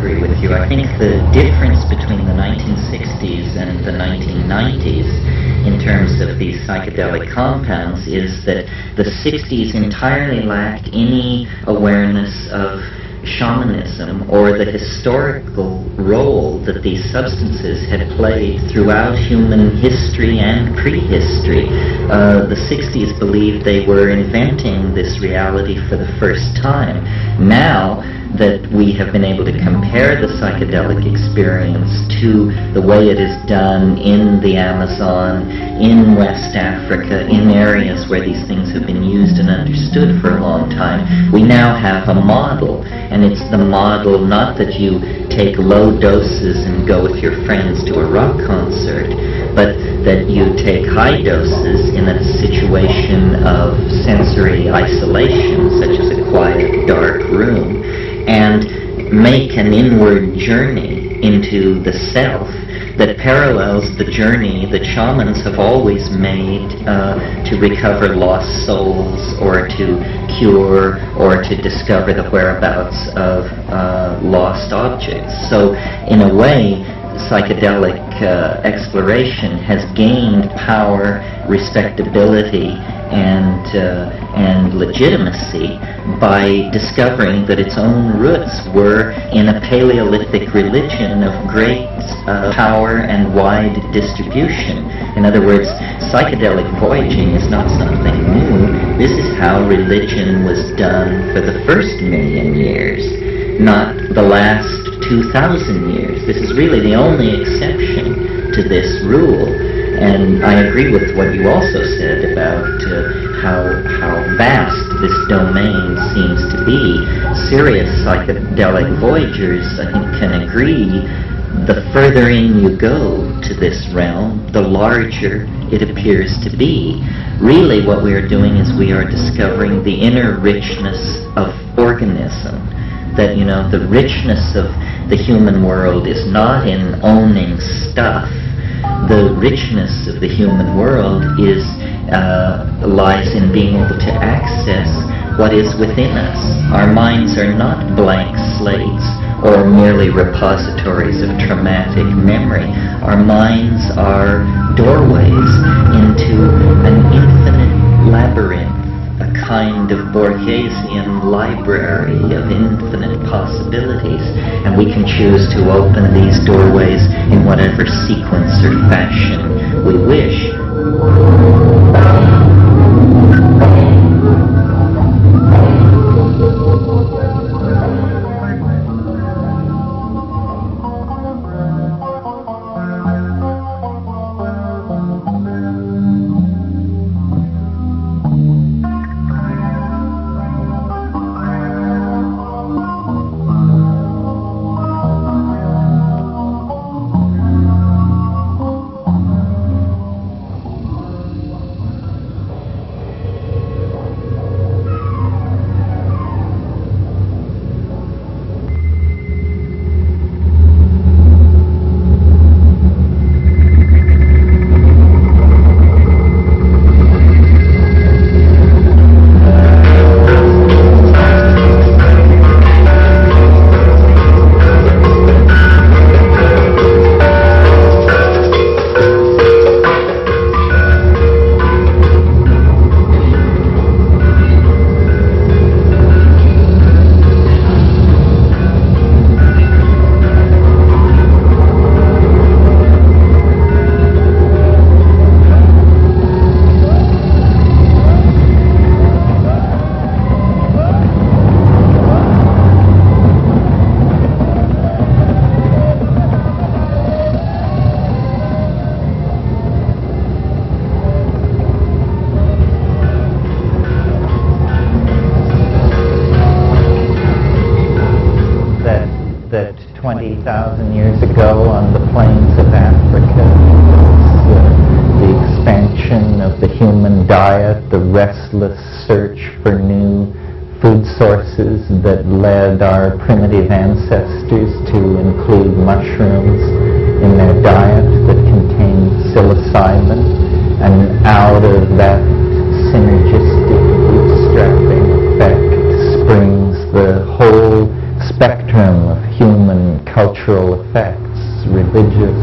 disagree with you. I think the difference between the 1960s and the 1990s in terms of these psychedelic compounds is that the 60s entirely lacked any awareness of shamanism or the historical role that these substances had played throughout human history and prehistory. The 60s believed they were inventing this reality for the first time. Now that we have been able to compare the psychedelic experience to the way it is done in the Amazon, in West Africa, in areas where these things have been used and understood for a long time, we now have a model. And it's the model not that you take low doses and go with your friends to a rock concert, but that you take high doses in a situation of sensory isolation, such as a quiet, dark room, and make an inward journey into the self that parallels the journey that shamans have always made to recover lost souls, or to cure, or to discover the whereabouts of lost objects. So in a way, psychedelic exploration has gained power, respectability, and legitimacy by discovering that its own roots were in a Paleolithic religion of great power and wide distribution. In other words, psychedelic voyaging is not something new. This is how religion was done for the first 1,000,000 years, not the last 2,000 years. This is really the only exception to this rule. And I agree with what you also said about how vast this domain seems to be. Serious psychedelic voyagers, I think, can agree, the further in you go to this realm, the larger it appears to be. Really what we are doing is we are discovering the inner richness of organism. That, you know, the richness of the human world is not in owning stuff. The richness of the human world is lies in being able to access what is within us. Our minds are not blank slates or merely repositories of traumatic memory. Our minds are doorways into an infinite labyrinth, a kind of Borgesian library of infinite possibilities, and we can choose to open these doorways in whatever sequence or fashion we wish. That 20,000 years ago on the plains of Africa was the expansion of the human diet, the restless search for new food sources that led our primitive ancestors to include mushrooms in their diet that contained psilocybin, and out of that synergistic bootstrapping effect springs the whole spectrum of human cultural effects: religion,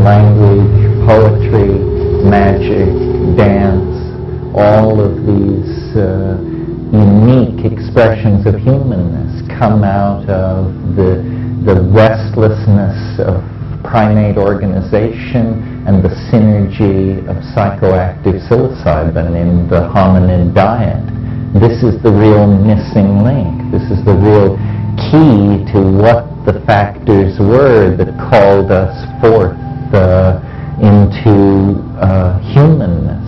language, poetry, magic, dance, all of these unique expressions of humanness come out of the restlessness of primate organization and the synergy of psychoactive psilocybin in the hominid diet. This is the real missing link. This is the real key to what the factors were that called us forth into humanness.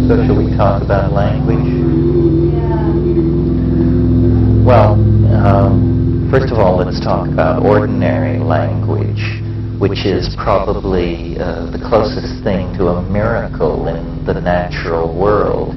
So shall we talk about language? Well, first of all, let's talk about ordinary language, which is probably the closest thing to a miracle in the natural world.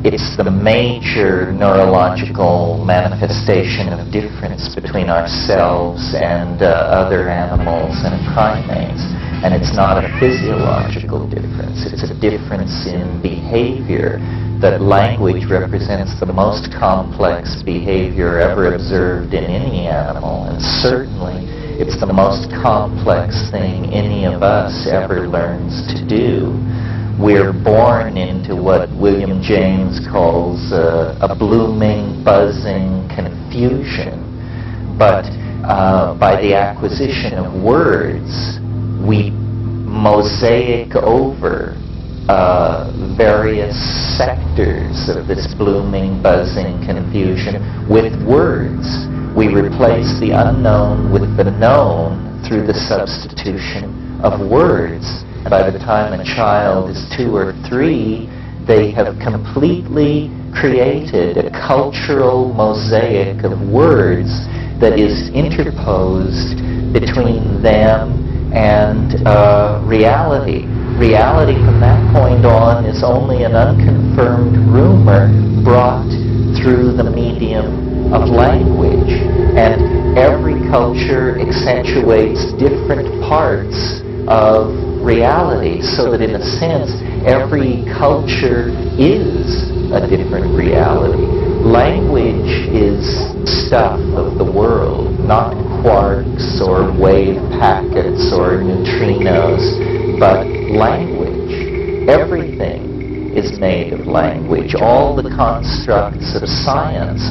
It's the major neurological manifestation of difference between ourselves and other animals and primates. And it's not a physiological difference, it's a difference in behavior. That language represents the most complex behavior ever observed in any animal, and certainly it's the most complex thing any of us ever learns to do. We're born into what William James calls a blooming, buzzing confusion. But by the acquisition of words, we mosaic over various sectors of this blooming, buzzing confusion with words. We replace the unknown with the known through the substitution of words. By the time a child is 2 or 3, they have completely created a cultural mosaic of words that is interposed between them and reality. Reality from that point on is only an unconfirmed rumor brought through the medium of language. And every culture accentuates different parts of reality, so that in a sense, every culture is a different reality. Language is stuff of the world, not quarks or wave packets or neutrinos, but language. Everything is made of language. All the constructs of science